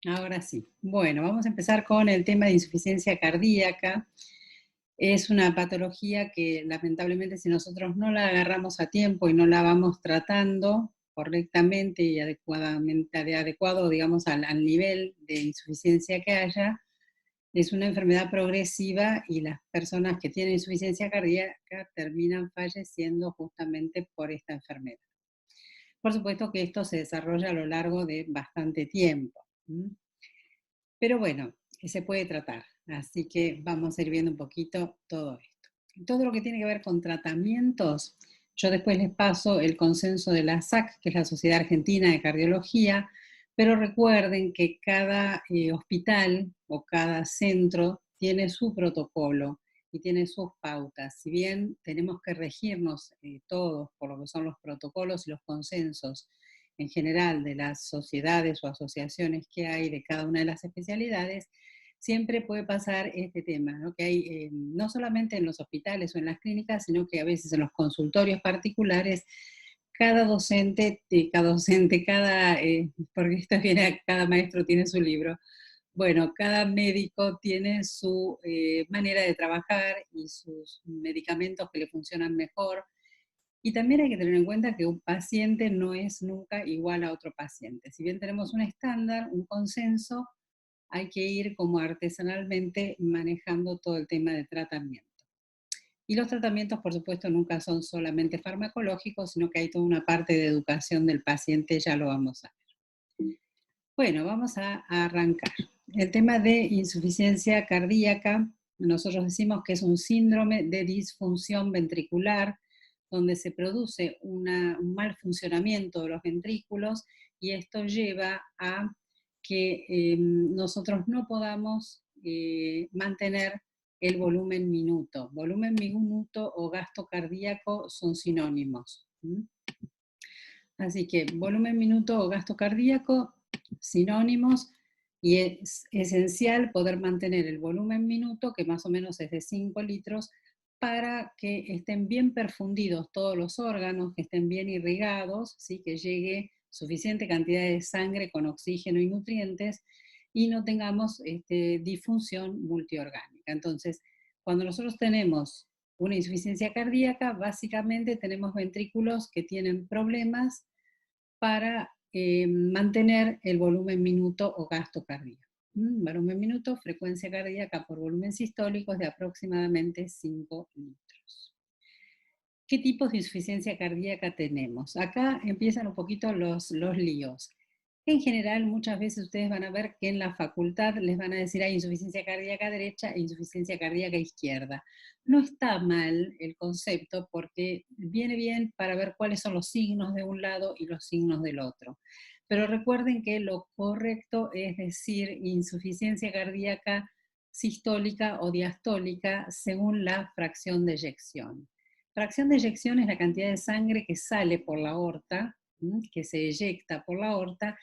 Ahora sí. Bueno, vamos a empezar con el tema de insuficiencia cardíaca. Es una patología que lamentablemente si nosotros no la agarramos a tiempo y no la vamos tratando correctamente y adecuadamente, adecuado, digamos, al nivel de insuficiencia que haya, es una enfermedad progresiva y las personas que tienen insuficiencia cardíaca terminan falleciendo justamente por esta enfermedad. Por supuesto que esto se desarrolla a lo largo de bastante tiempo. Pero bueno, se puede tratar. Así que vamos a ir viendo un poquito todo esto. Todo lo que tiene que ver con tratamientos, yo después les paso el consenso de la SAC, que es la Sociedad Argentina de Cardiología, pero recuerden que cada hospital o cada centro tiene su protocolo y tiene sus pautas. Si bien tenemos que regirnos todos por lo que son los protocolos y los consensos en general de las sociedades o asociaciones que hay de cada una de las especialidades, siempre puede pasar este tema, ¿no? Que hay no solamente en los hospitales o en las clínicas, sino que a veces en los consultorios particulares, porque esto viene, cada maestro tiene su libro, bueno, cada médico tiene su manera de trabajar y sus medicamentos que le funcionan mejor, y también hay que tener en cuenta que un paciente no es nunca igual a otro paciente. Si bien tenemos un estándar, un consenso, hay que ir como artesanalmente manejando todo el tema de tratamiento. Y los tratamientos, por supuesto, nunca son solamente farmacológicos, sino que hay toda una parte de educación del paciente, ya lo vamos a ver. Bueno, vamos a arrancar. El tema de insuficiencia cardíaca, nosotros decimos que es un síndrome de disfunción ventricular, donde se produce un mal funcionamiento de los ventrículos y esto lleva a que nosotros no podamos mantener el volumen minuto. Volumen minuto o gasto cardíaco son sinónimos. Así que volumen minuto o gasto cardíaco, sinónimos, y es esencial poder mantener el volumen minuto, que más o menos es de 5 litros, para que estén bien perfundidos todos los órganos, que estén bien irrigados, ¿sí? Que llegue suficiente cantidad de sangre con oxígeno y nutrientes y no tengamos disfunción multiorgánica. Entonces, cuando nosotros tenemos una insuficiencia cardíaca, básicamente tenemos ventrículos que tienen problemas para mantener el volumen minuto o gasto cardíaco. Volumen minuto, frecuencia cardíaca por volumen sistólico es de aproximadamente 5 litros. ¿Qué tipos de insuficiencia cardíaca tenemos? Acá empiezan un poquito los líos. En general, muchas veces ustedes van a ver que en la facultad les van a decir hay insuficiencia cardíaca derecha e insuficiencia cardíaca izquierda. No está mal el concepto porque viene bien para ver cuáles son los signos de un lado y los signos del otro. Pero recuerden que lo correcto es decir insuficiencia cardíaca sistólica o diastólica según la fracción de eyección. Fracción de eyección es la cantidad de sangre que sale por la aorta, que se eyecta por la aorta,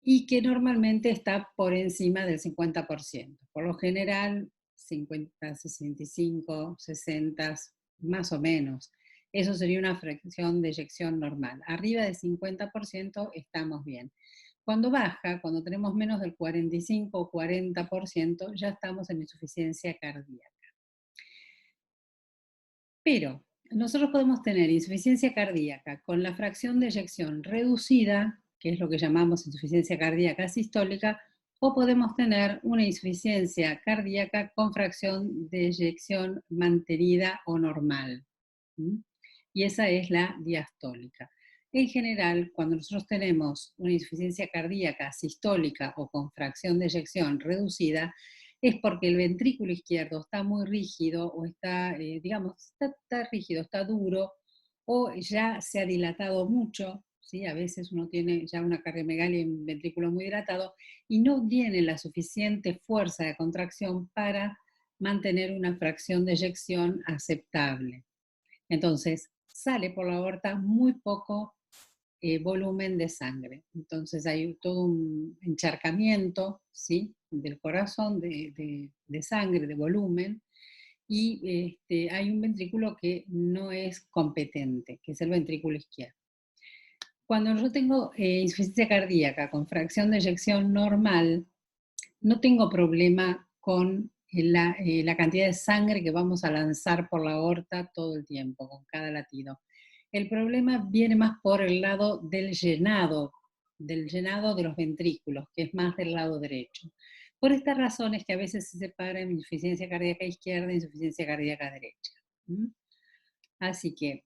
y que normalmente está por encima del 50%. Por lo general, 50, 65, 60, más o menos. Eso sería una fracción de eyección normal. Arriba del 50% estamos bien. Cuando baja, cuando tenemos menos del 45 o 40%, ya estamos en insuficiencia cardíaca. Pero nosotros podemos tener insuficiencia cardíaca con la fracción de eyección reducida, que es lo que llamamos insuficiencia cardíaca sistólica, o podemos tener una insuficiencia cardíaca con fracción de eyección mantenida o normal. Y esa es la diastólica. En general, cuando nosotros tenemos una insuficiencia cardíaca sistólica o con fracción de eyección reducida, es porque el ventrículo izquierdo está muy rígido o está, está rígido, está duro o ya se ha dilatado mucho, ¿sí? A veces uno tiene ya una cardiomegalia y un ventrículo muy dilatado y no tiene la suficiente fuerza de contracción para mantener una fracción de eyección aceptable. Entonces, sale por la aorta muy poco volumen de sangre. Entonces hay todo un encharcamiento, ¿sí? Del corazón de sangre, de volumen, y hay un ventrículo que no es competente, que es el ventrículo izquierdo. Cuando yo tengo insuficiencia cardíaca con fracción de eyección normal, no tengo problema con la cantidad de sangre que vamos a lanzar por la aorta todo el tiempo, con cada latido. El problema viene más por el lado del llenado de los ventrículos, que es más del lado derecho. Por estas razones que a veces se separan insuficiencia cardíaca izquierda e insuficiencia cardíaca derecha. ¿Mm? Así que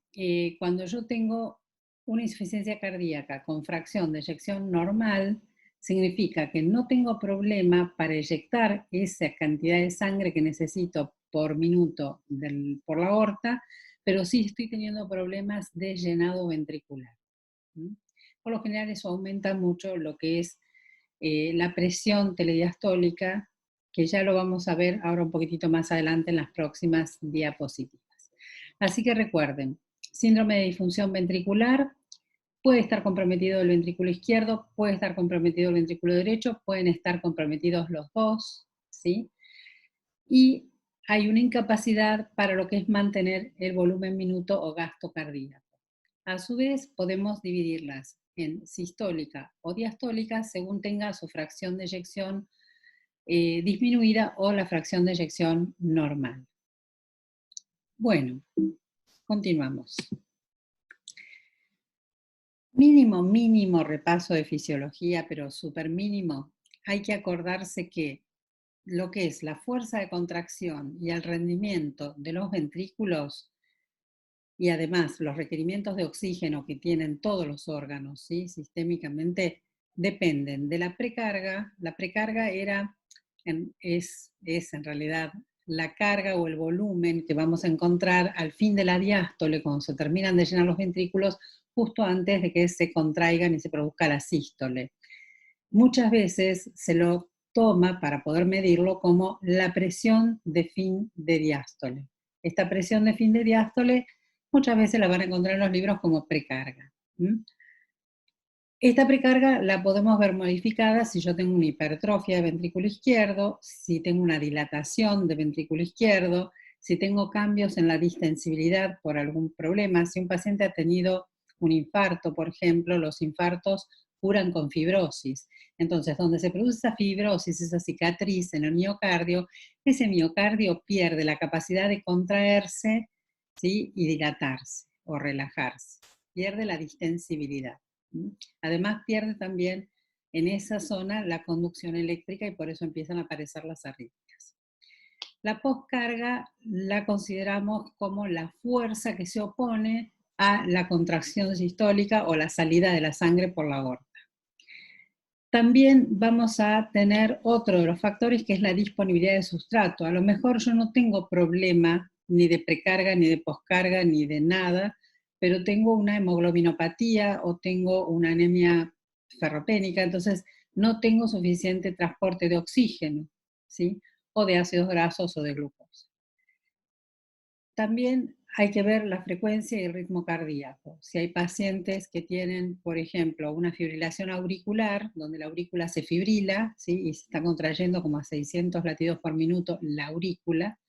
cuando yo tengo una insuficiencia cardíaca con fracción de eyección normal, significa que no tengo problema para eyectar esa cantidad de sangre que necesito por minuto por la aorta, pero sí estoy teniendo problemas de llenado ventricular. ¿Mm? Por lo general eso aumenta mucho lo que es la presión telediastólica, que ya lo vamos a ver ahora un poquitito más adelante en las próximas diapositivas. Así que recuerden, síndrome de disfunción ventricular, puede estar comprometido el ventrículo izquierdo, puede estar comprometido el ventrículo derecho, pueden estar comprometidos los dos, ¿sí? Y hay una incapacidad para lo que es mantener el volumen minuto o gasto cardíaco. A su vez, podemos dividirlas en sistólica o diastólica según tenga su fracción de eyección disminuida o la fracción de eyección normal. Bueno, continuamos. Mínimo repaso de fisiología, pero súper mínimo. Hay que acordarse que lo que es la fuerza de contracción y el rendimiento de los ventrículos y además los requerimientos de oxígeno que tienen todos los órganos, ¿sí? Sistémicamente dependen de la precarga. La precarga es en realidad la carga o el volumen que vamos a encontrar al fin de la diástole, cuando se terminan de llenar los ventrículos, justo antes de que se contraigan y se produzca la sístole. Muchas veces se lo toma para poder medirlo como la presión de fin de diástole. Esta presión de fin de diástole muchas veces la van a encontrar en los libros como precarga. Esta precarga la podemos ver modificada si yo tengo una hipertrofia de ventrículo izquierdo, si tengo una dilatación de ventrículo izquierdo, si tengo cambios en la distensibilidad por algún problema, si un paciente ha tenido un infarto, por ejemplo, los infartos curan con fibrosis. Entonces, donde se produce esa fibrosis, esa cicatriz en el miocardio, ese miocardio pierde la capacidad de contraerse, ¿sí? Y dilatarse o relajarse, pierde la distensibilidad. Además pierde también en esa zona la conducción eléctrica y por eso empiezan a aparecer las arritmias. La poscarga la consideramos como la fuerza que se opone a la contracción sistólica o la salida de la sangre por la aorta. También vamos a tener otro de los factores que es la disponibilidad de sustrato. A lo mejor yo no tengo problema ni de precarga, ni de poscarga, ni de nada, pero tengo una hemoglobinopatía o tengo una anemia ferropénica, entonces no tengo suficiente transporte de oxígeno, ¿sí? O de ácidos grasos o de glucosa. También hay que ver la frecuencia y el ritmo cardíaco. Si hay pacientes que tienen, por ejemplo, una fibrilación auricular, donde la aurícula se fibrila, ¿sí? Y se está contrayendo como a 600 latidos por minuto la aurícula,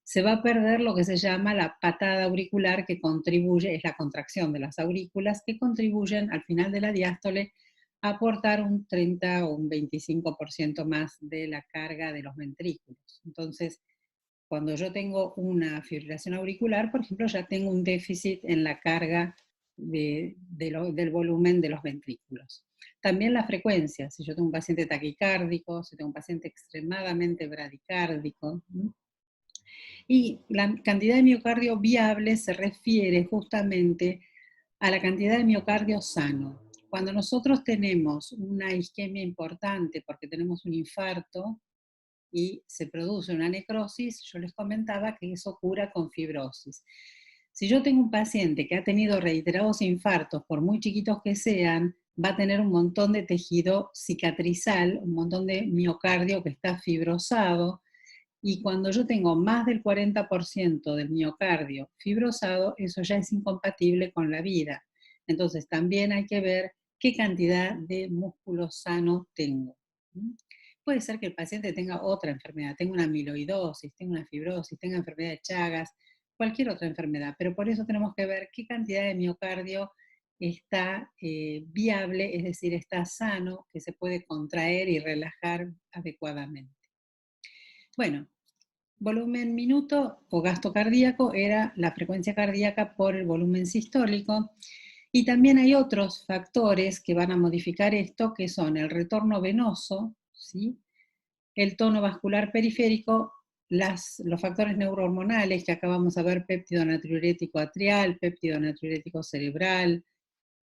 se va a perder lo que se llama la patada auricular, que contribuye, es la contracción de las aurículas, que contribuyen al final de la diástole a aportar un 30 o un 25% más de la carga de los ventrículos. Entonces, cuando yo tengo una fibrilación auricular, por ejemplo, ya tengo un déficit en la carga del volumen de los ventrículos. También la frecuencia, si yo tengo un paciente taquicárdico, si tengo un paciente extremadamente bradicárdico. Y la cantidad de miocardio viable se refiere justamente a la cantidad de miocardio sano. Cuando nosotros tenemos una isquemia importante porque tenemos un infarto, y se produce una necrosis, yo les comentaba que eso cura con fibrosis. Si yo tengo un paciente que ha tenido reiterados infartos, por muy chiquitos que sean, va a tener un montón de tejido cicatrizal, un montón de miocardio que está fibrosado, y cuando yo tengo más del 40% del miocardio fibrosado, eso ya es incompatible con la vida. Entonces también hay que ver qué cantidad de músculo sano tengo. Puede ser que el paciente tenga otra enfermedad, tenga una amiloidosis, tenga una fibrosis, tenga enfermedad de Chagas, cualquier otra enfermedad, pero por eso tenemos que ver qué cantidad de miocardio está viable, es decir, está sano, que se puede contraer y relajar adecuadamente. Bueno, volumen minuto o gasto cardíaco era la frecuencia cardíaca por el volumen sistólico. Y también hay otros factores que van a modificar esto, que son el retorno venoso, ¿sí? El tono vascular periférico, los factores neurohormonales que acabamos de ver, péptido natriurético atrial, péptido natriurético cerebral,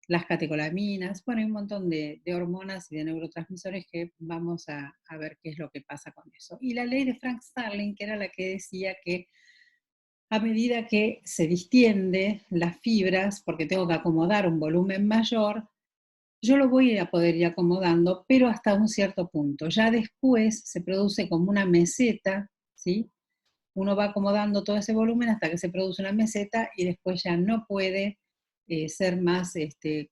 las catecolaminas, bueno, hay un montón de hormonas y de neurotransmisores que vamos a ver qué es lo que pasa con eso. Y la ley de Frank Starling, que era la que decía que a medida que se distiende las fibras, porque tengo que acomodar un volumen mayor, yo lo voy a poder ir acomodando, pero hasta un cierto punto. Ya después se produce como una meseta, ¿sí? Uno va acomodando todo ese volumen hasta que se produce una meseta y después ya no puede ser más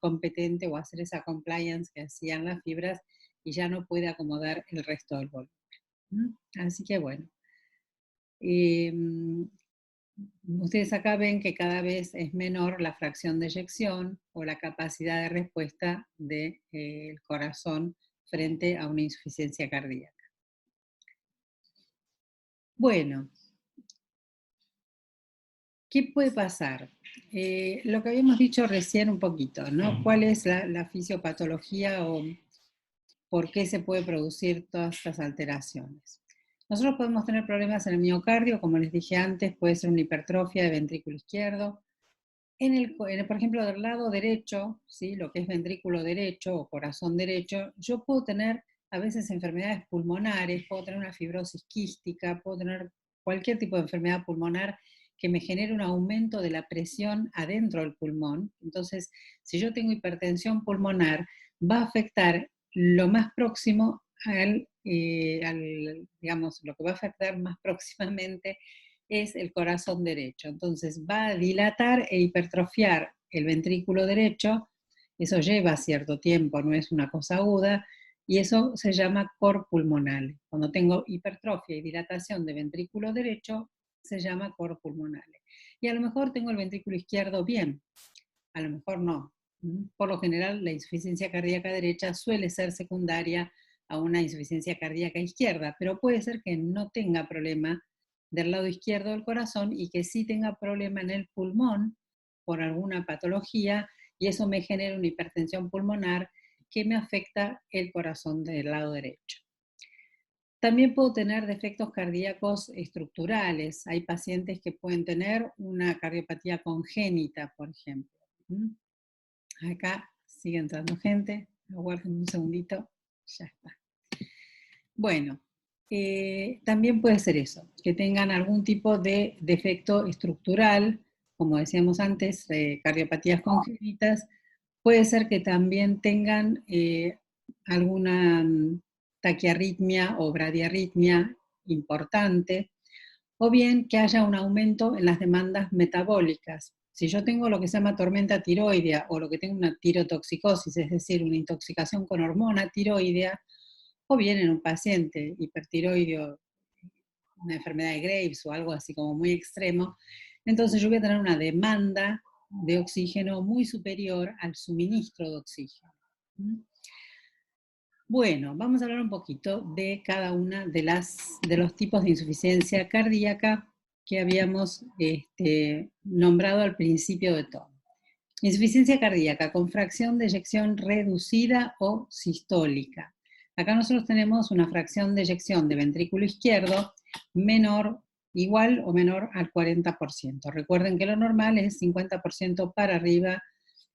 competente o hacer esa compliance que hacían las fibras y ya no puede acomodar el resto del volumen. Así que bueno. Ustedes acá ven que cada vez es menor la fracción de eyección o la capacidad de respuesta del corazón frente a una insuficiencia cardíaca. Bueno, ¿qué puede pasar? Lo que habíamos dicho recién un poquito, ¿no? ¿Cuál es la fisiopatología o por qué se puede producir todas estas alteraciones? Nosotros podemos tener problemas en el miocardio, como les dije antes, puede ser una hipertrofia de ventrículo izquierdo. Por ejemplo, del lado derecho, ¿sí? Lo que es ventrículo derecho o corazón derecho, yo puedo tener a veces enfermedades pulmonares, puedo tener una fibrosis quística, puedo tener cualquier tipo de enfermedad pulmonar que me genere un aumento de la presión adentro del pulmón. Entonces, si yo tengo hipertensión pulmonar, va a afectar lo más próximo digamos, lo que va a afectar más próximamente es el corazón derecho. Entonces va a dilatar e hipertrofiar el ventrículo derecho, eso lleva cierto tiempo, no es una cosa aguda, y eso se llama cor pulmonale. Cuando tengo hipertrofia y dilatación de ventrículo derecho, se llama cor pulmonale. Y a lo mejor tengo el ventrículo izquierdo bien, a lo mejor no. Por lo general, la insuficiencia cardíaca derecha suele ser secundaria a una insuficiencia cardíaca izquierda, pero puede ser que no tenga problema del lado izquierdo del corazón y que sí tenga problema en el pulmón por alguna patología y eso me genera una hipertensión pulmonar que me afecta el corazón del lado derecho. También puedo tener defectos cardíacos estructurales. Hay pacientes que pueden tener una cardiopatía congénita, por ejemplo. Acá sigue entrando gente. Aguarden un segundito. Ya está. Bueno, también puede ser eso, que tengan algún tipo de defecto estructural, como decíamos antes, cardiopatías congénitas. Puede ser que también tengan alguna taquiarritmia o bradiarritmia importante, o bien que haya un aumento en las demandas metabólicas. Si yo tengo lo que se llama tormenta tiroidea o lo que tengo una tirotoxicosis, es decir, una intoxicación con hormona tiroidea, o bien en un paciente hipertiroideo, una enfermedad de Graves o algo así como muy extremo, entonces yo voy a tener una demanda de oxígeno muy superior al suministro de oxígeno. Bueno, vamos a hablar un poquito de cada una de los tipos de insuficiencia cardíaca que habíamos nombrado al principio de todo. Insuficiencia cardíaca con fracción de eyección reducida o sistólica. Acá nosotros tenemos una fracción de eyección de ventrículo izquierdo menor, igual o menor al 40%. Recuerden que lo normal es 50% para arriba,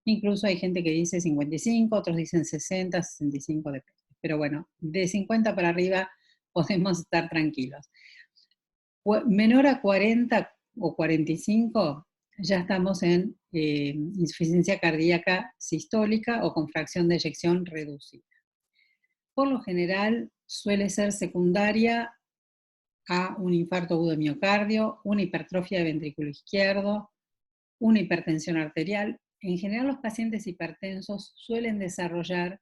incluso hay gente que dice 55, otros dicen 60, 65, depende. Pero bueno, de 50 para arriba podemos estar tranquilos. Menor a 40 o 45, ya estamos en insuficiencia cardíaca sistólica o con fracción de eyección reducida. Por lo general suele ser secundaria a un infarto agudo de miocardio, una hipertrofia de ventrículo izquierdo, una hipertensión arterial. En general los pacientes hipertensos suelen desarrollar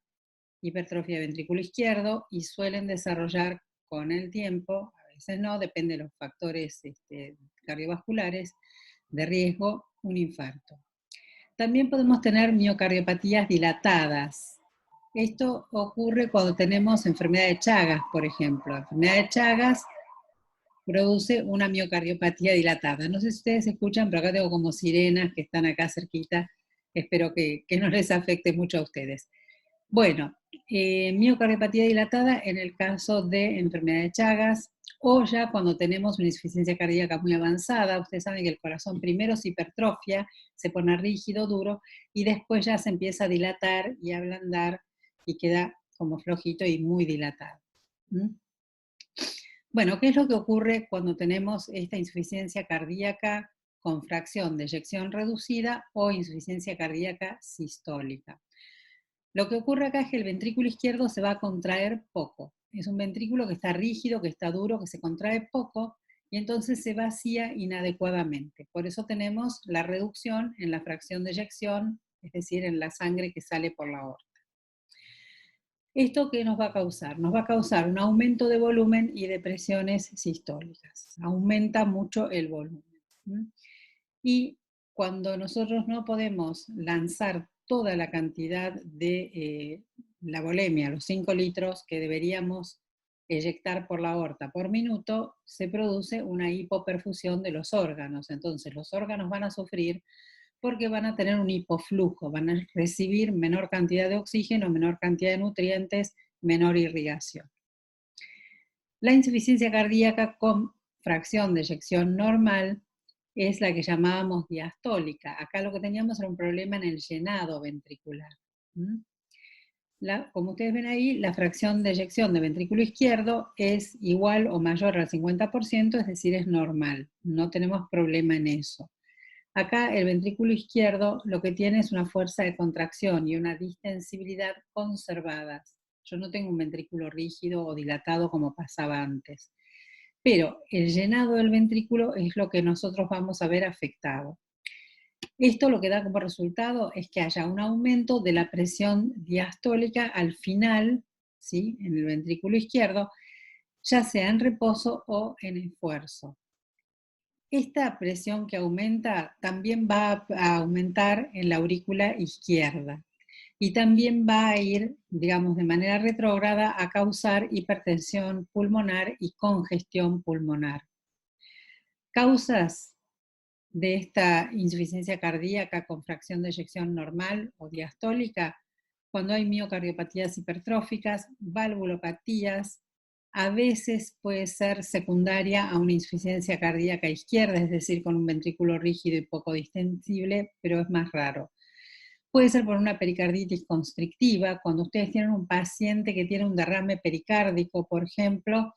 hipertrofia de ventrículo izquierdo y suelen desarrollar con el tiempo, a veces no, depende de los factores cardiovasculares de riesgo, un infarto. También podemos tener miocardiopatías dilatadas. Esto ocurre cuando tenemos enfermedad de Chagas, por ejemplo. La enfermedad de Chagas produce una miocardiopatía dilatada. No sé si ustedes escuchan, pero acá tengo como sirenas que están acá cerquita. Espero que no les afecte mucho a ustedes. Bueno, miocardiopatía dilatada en el caso de enfermedad de Chagas, o ya cuando tenemos una insuficiencia cardíaca muy avanzada. Ustedes saben que el corazón primero se hipertrofia, se pone rígido, duro, y después ya se empieza a dilatar y a ablandar y queda como flojito y muy dilatado. ¿Mm? Bueno, ¿qué es lo que ocurre cuando tenemos esta insuficiencia cardíaca con fracción de eyección reducida o insuficiencia cardíaca sistólica? Lo que ocurre acá es que el ventrículo izquierdo se va a contraer poco. Es un ventrículo que está rígido, que está duro, que se contrae poco y entonces se vacía inadecuadamente. Por eso tenemos la reducción en la fracción de eyección, es decir, en la sangre que sale por la aorta. ¿Esto qué nos va a causar? Nos va a causar un aumento de volumen y de presiones sistólicas. Aumenta mucho el volumen. Y cuando nosotros no podemos lanzar toda la cantidad de la volemia, los 5 litros que deberíamos eyectar por la aorta por minuto, se produce una hipoperfusión de los órganos. Entonces los órganos van a sufrir porque van a tener un hipoflujo, van a recibir menor cantidad de oxígeno, menor cantidad de nutrientes, menor irrigación. La insuficiencia cardíaca con fracción de eyección normal es la que llamábamos diastólica. Acá lo que teníamos era un problema en el llenado ventricular. Como ustedes ven ahí, la fracción de eyección de ventrículo izquierdo es igual o mayor al 50%, es decir, es normal. No tenemos problema en eso. Acá el ventrículo izquierdo lo que tiene es una fuerza de contracción y una distensibilidad conservadas. Yo no tengo un ventrículo rígido o dilatado como pasaba antes. Pero el llenado del ventrículo es lo que nosotros vamos a ver afectado. Esto lo que da como resultado es que haya un aumento de la presión diastólica al final, ¿sí?, en el ventrículo izquierdo, ya sea en reposo o en esfuerzo. Esta presión que aumenta también va a aumentar en la aurícula izquierda y también va a ir, digamos, de manera retrógrada a causar hipertensión pulmonar y congestión pulmonar. Causas de esta insuficiencia cardíaca con fracción de eyección normal o diastólica, cuando hay miocardiopatías hipertróficas, valvulopatías, a veces puede ser secundaria a una insuficiencia cardíaca izquierda, es decir, con un ventrículo rígido y poco distensible, pero es más raro. Puede ser por una pericarditis constrictiva, cuando ustedes tienen un paciente que tiene un derrame pericárdico, por ejemplo.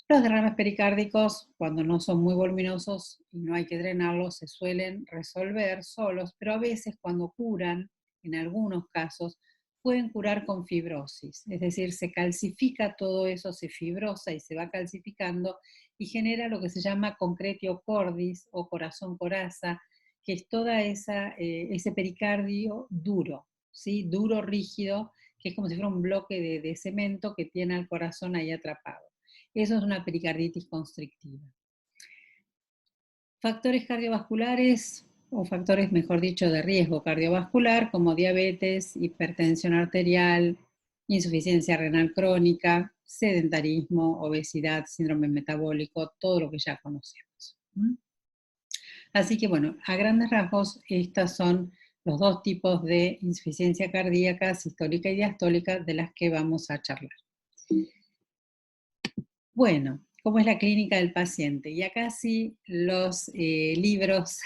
Los derrames pericárdicos, cuando no son muy voluminosos y no hay que drenarlos, se suelen resolver solos, pero a veces cuando curan, en algunos casos, pueden curar con fibrosis, es decir, se calcifica todo eso, se fibrosa y se va calcificando y genera lo que se llama concretio cordis o corazón coraza, que es toda ese pericardio duro, ¿sí?, duro, rígido, que es como si fuera un bloque de cemento que tiene al corazón ahí atrapado. Eso es una pericarditis constrictiva. Factores cardiovasculares, o factores, mejor dicho, de riesgo cardiovascular, como diabetes, hipertensión arterial, insuficiencia renal crónica, sedentarismo, obesidad, síndrome metabólico, todo lo que ya conocemos. Así que bueno, a grandes rasgos, estos son los dos tipos de insuficiencia cardíaca, sistólica y diastólica, de las que vamos a charlar. Bueno, ¿cómo es la clínica del paciente? Y acá sí los libros,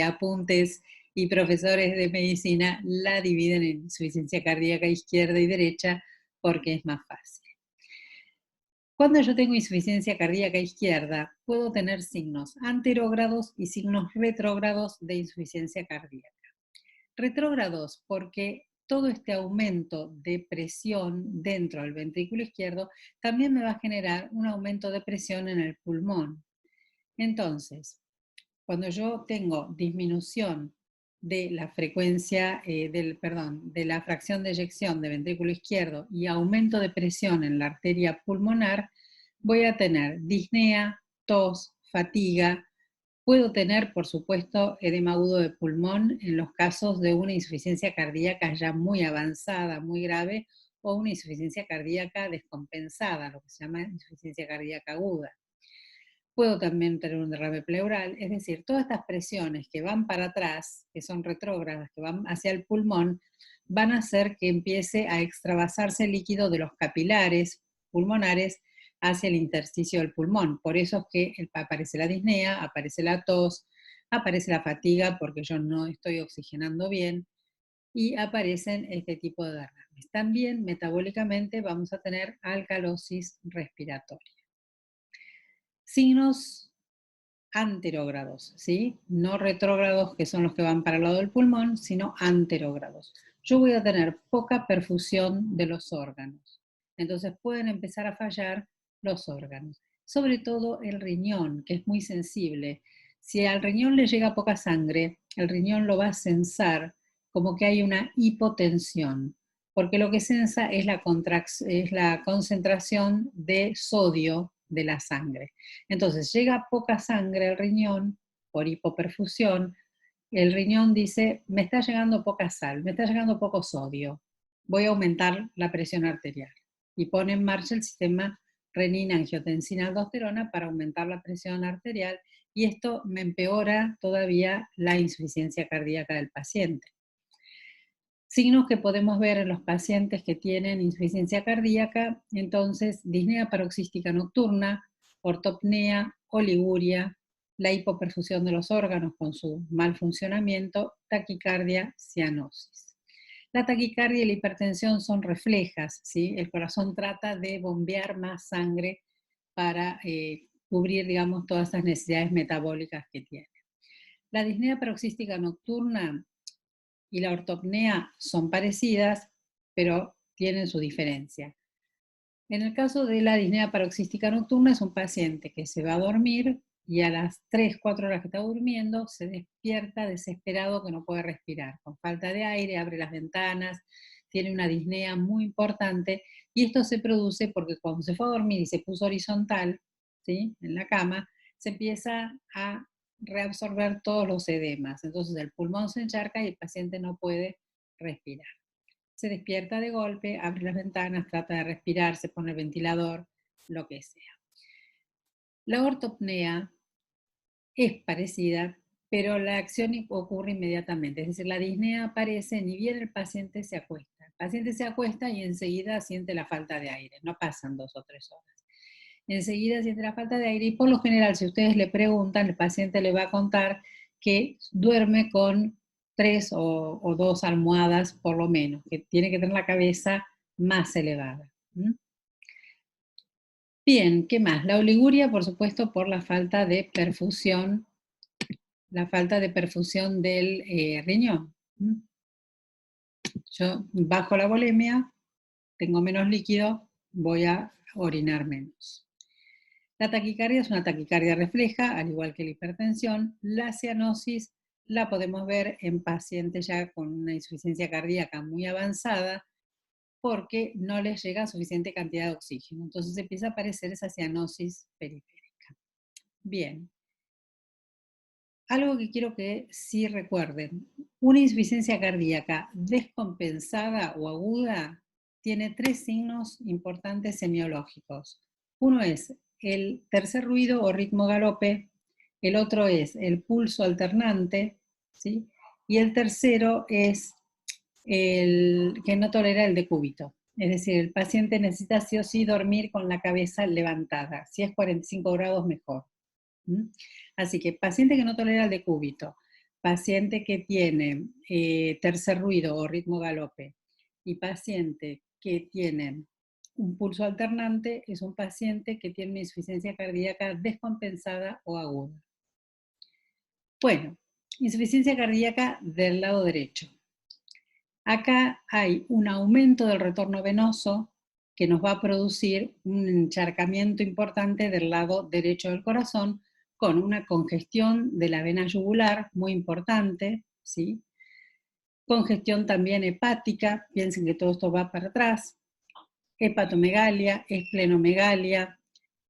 apuntes y profesores de medicina la dividen en insuficiencia cardíaca izquierda y derecha porque es más fácil. Cuando yo tengo insuficiencia cardíaca izquierda, puedo tener signos anterógrados y signos retrógrados de insuficiencia cardíaca. Retrógrados porque todo este aumento de presión dentro del ventrículo izquierdo también me va a generar un aumento de presión en el pulmón. Entonces, cuando yo tengo disminución de la frecuencia, de la fracción de eyección de ventrículo izquierdo y aumento de presión en la arteria pulmonar, voy a tener disnea, tos, fatiga, Puedo tener, por supuesto, edema agudo de pulmón en los casos de una insuficiencia cardíaca ya muy avanzada, muy grave, o una insuficiencia cardíaca descompensada, lo que se llama insuficiencia cardíaca aguda. Puedo también tener un derrame pleural, es decir, todas estas presiones que van para atrás, que son retrógradas, que van hacia el pulmón, van a hacer que empiece a extravasarse el líquido de los capilares pulmonares hacia el intersticio del pulmón. Por eso es que aparece la disnea, aparece la tos, aparece la fatiga porque yo no estoy oxigenando bien y aparecen este tipo de derrames. También metabólicamente vamos a tener alcalosis respiratoria. Signos anterógrados, ¿sí? No retrógrados, que son los que van para el lado del pulmón, sino anterógrados. Yo voy a tener poca perfusión de los órganos. Entonces pueden empezar a fallar los órganos. Sobre todo el riñón, que es muy sensible. Si al riñón le llega poca sangre, el riñón lo va a censar como que hay una hipotensión, porque lo que censa es la concentración de sodio de la sangre. Entonces, llega poca sangre al riñón por hipoperfusión, el riñón dice, me está llegando poca sal, me está llegando poco sodio, voy a aumentar la presión arterial. Y pone en marcha el sistema renina, angiotensina, aldosterona para aumentar la presión arterial y esto me empeora todavía la insuficiencia cardíaca del paciente. Signos que podemos ver en los pacientes que tienen insuficiencia cardíaca, entonces, disnea paroxística nocturna, ortopnea, oliguria, la hipoperfusión de los órganos con su mal funcionamiento, taquicardia, cianosis. La taquicardia y la hipertensión son reflejas, ¿sí? El corazón trata de bombear más sangre para cubrir, digamos, todas esas necesidades metabólicas que tiene. La disnea paroxística nocturna y la ortopnea son parecidas, pero tienen su diferencia. En el caso de la disnea paroxística nocturna es un paciente que se va a dormir y a las 3, 4 horas que está durmiendo se despierta desesperado que no puede respirar, con falta de aire, abre las ventanas, tiene una disnea muy importante y esto se produce porque cuando se fue a dormir y se puso horizontal, ¿sí?, en la cama, se empieza a reabsorber todos los edemas. Entonces el pulmón se encharca y el paciente no puede respirar. Se despierta de golpe, abre las ventanas, trata de respirar, se pone el ventilador, lo que sea. La ortopnea es parecida, pero la acción ocurre inmediatamente. Es decir, la disnea aparece ni bien el paciente se acuesta. El paciente se acuesta y enseguida siente la falta de aire. No pasan 2 o 3 horas. Enseguida siente la falta de aire y por lo general, si ustedes le preguntan, el paciente le va a contar que duerme con 3 o 2 almohadas por lo menos, que tiene que tener la cabeza más elevada. Bien, ¿qué más? La oliguria, por supuesto, por la falta de perfusión del riñón. Yo bajo la volemia, tengo menos líquido, voy a orinar menos. La taquicardia es una taquicardia refleja, al igual que la hipertensión. La cianosis la podemos ver en pacientes ya con una insuficiencia cardíaca muy avanzada porque no les llega suficiente cantidad de oxígeno. Entonces empieza a aparecer esa cianosis periférica. Bien. Algo que quiero que sí recuerden, una insuficiencia cardíaca descompensada o aguda tiene 3 signos importantes semiológicos. Uno es el tercer ruido o ritmo galope, el otro es el pulso alternante, ¿sí? Y el tercero es el que no tolera el decúbito. Es decir, el paciente necesita sí o sí dormir con la cabeza levantada. Si es 45 grados, mejor. Así que paciente que no tolera el decúbito, paciente que tiene tercer ruido o ritmo galope y paciente que tiene un pulso alternante es un paciente que tiene una insuficiencia cardíaca descompensada o aguda. Bueno, insuficiencia cardíaca del lado derecho. Acá hay un aumento del retorno venoso que nos va a producir un encharcamiento importante del lado derecho del corazón con una congestión de la vena yugular muy importante, ¿sí? Congestión también hepática, piensen que todo esto va para atrás, hepatomegalia, esplenomegalia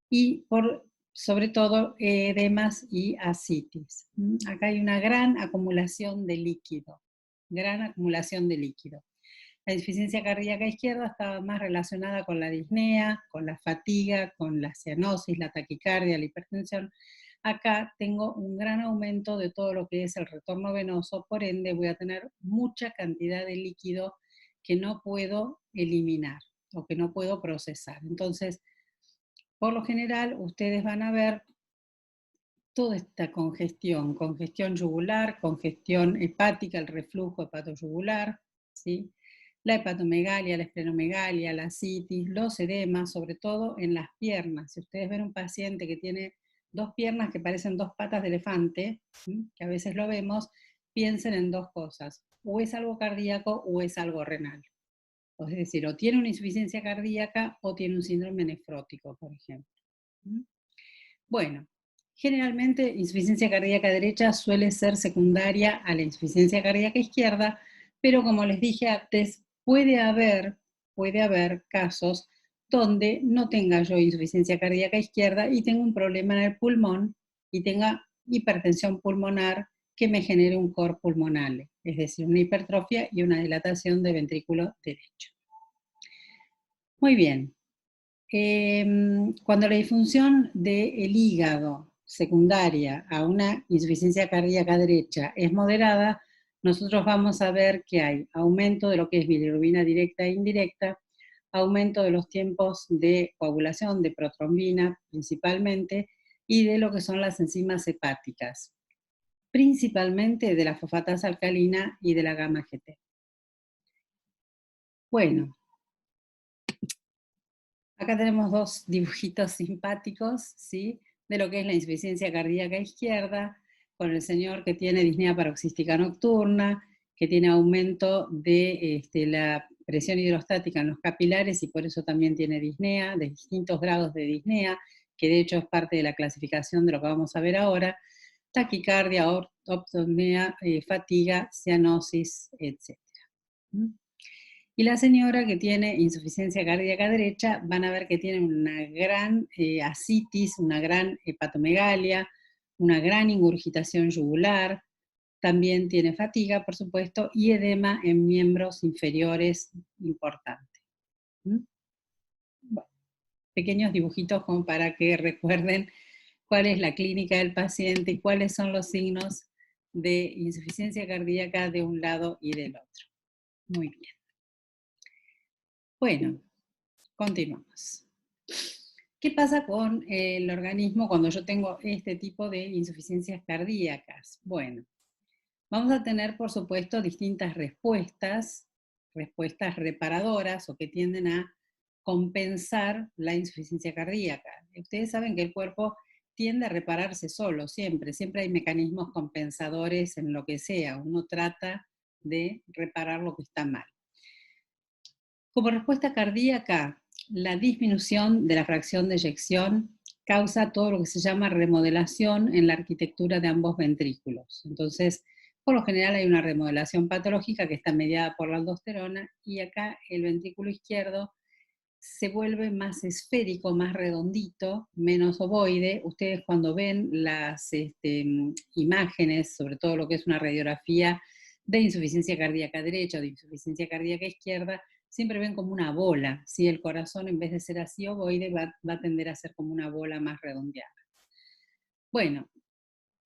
y por sobre todo edemas y ascitis. Acá hay una gran acumulación de líquido, gran acumulación de líquido. La insuficiencia cardíaca izquierda estaba más relacionada con la disnea, con la fatiga, con la cianosis, la taquicardia, la hipertensión. Acá tengo un gran aumento de todo lo que es el retorno venoso, por ende voy a tener mucha cantidad de líquido que no puedo eliminar o que no puedo procesar. Entonces, por lo general, ustedes van a ver toda esta congestión yugular, congestión hepática, el reflujo hepatoyugular, ¿sí? La hepatomegalia, la esplenomegalia, la citis, los edemas, sobre todo en las piernas. Si ustedes ven un paciente que tiene dos piernas que parecen dos patas de elefante, ¿sí? Que a veces lo vemos, piensen en dos cosas, o es algo cardíaco o es algo renal. Es decir, o tiene una insuficiencia cardíaca o tiene un síndrome nefrótico, por ejemplo. Bueno, generalmente insuficiencia cardíaca derecha suele ser secundaria a la insuficiencia cardíaca izquierda, pero como les dije antes, puede haber casos donde no tenga yo insuficiencia cardíaca izquierda y tenga un problema en el pulmón y tenga hipertensión pulmonar que me genere un cor pulmonale, es decir, una hipertrofia y una dilatación de ventrículo derecho. Muy bien. Cuando la disfunción del hígado secundaria a una insuficiencia cardíaca derecha es moderada, nosotros vamos a ver que hay aumento de lo que es bilirrubina directa e indirecta, aumento de los tiempos de coagulación, de protrombina principalmente, y de lo que son las enzimas hepáticas, principalmente de la fosfatasa alcalina y de la gamma GT. Bueno, acá tenemos dos dibujitos simpáticos, ¿sí? De lo que es la insuficiencia cardíaca izquierda, con el señor que tiene disnea paroxística nocturna, que tiene aumento de la presión hidrostática en los capilares y por eso también tiene disnea, de distintos grados de disnea, que de hecho es parte de la clasificación de lo que vamos a ver ahora, taquicardia, ortopnea, fatiga, cianosis, etc. Y la señora que tiene insuficiencia cardíaca derecha, van a ver que tiene una gran ascitis, una gran hepatomegalia, una gran ingurgitación yugular, también tiene fatiga, por supuesto, y edema en miembros inferiores importante. Bueno, pequeños dibujitos como para que recuerden cuál es la clínica del paciente y cuáles son los signos de insuficiencia cardíaca de un lado y del otro. Muy bien. Bueno, continuamos. ¿Qué pasa con el organismo cuando yo tengo este tipo de insuficiencias cardíacas? Bueno, vamos a tener, por supuesto, distintas respuestas reparadoras o que tienden a compensar la insuficiencia cardíaca. Ustedes saben que el cuerpo tiende a repararse solo, siempre hay mecanismos compensadores en lo que sea, uno trata de reparar lo que está mal. Como respuesta cardíaca, la disminución de la fracción de eyección causa todo lo que se llama remodelación en la arquitectura de ambos ventrículos. Entonces, por lo general hay una remodelación patológica que está mediada por la aldosterona y acá el ventrículo izquierdo se vuelve más esférico, más redondito, menos ovoide. Ustedes cuando ven las imágenes, sobre todo lo que es una radiografía de insuficiencia cardíaca derecha o de insuficiencia cardíaca izquierda, siempre ven como una bola, ¿sí? El corazón en vez de ser así ovoide va a tender a ser como una bola más redondeada. Bueno,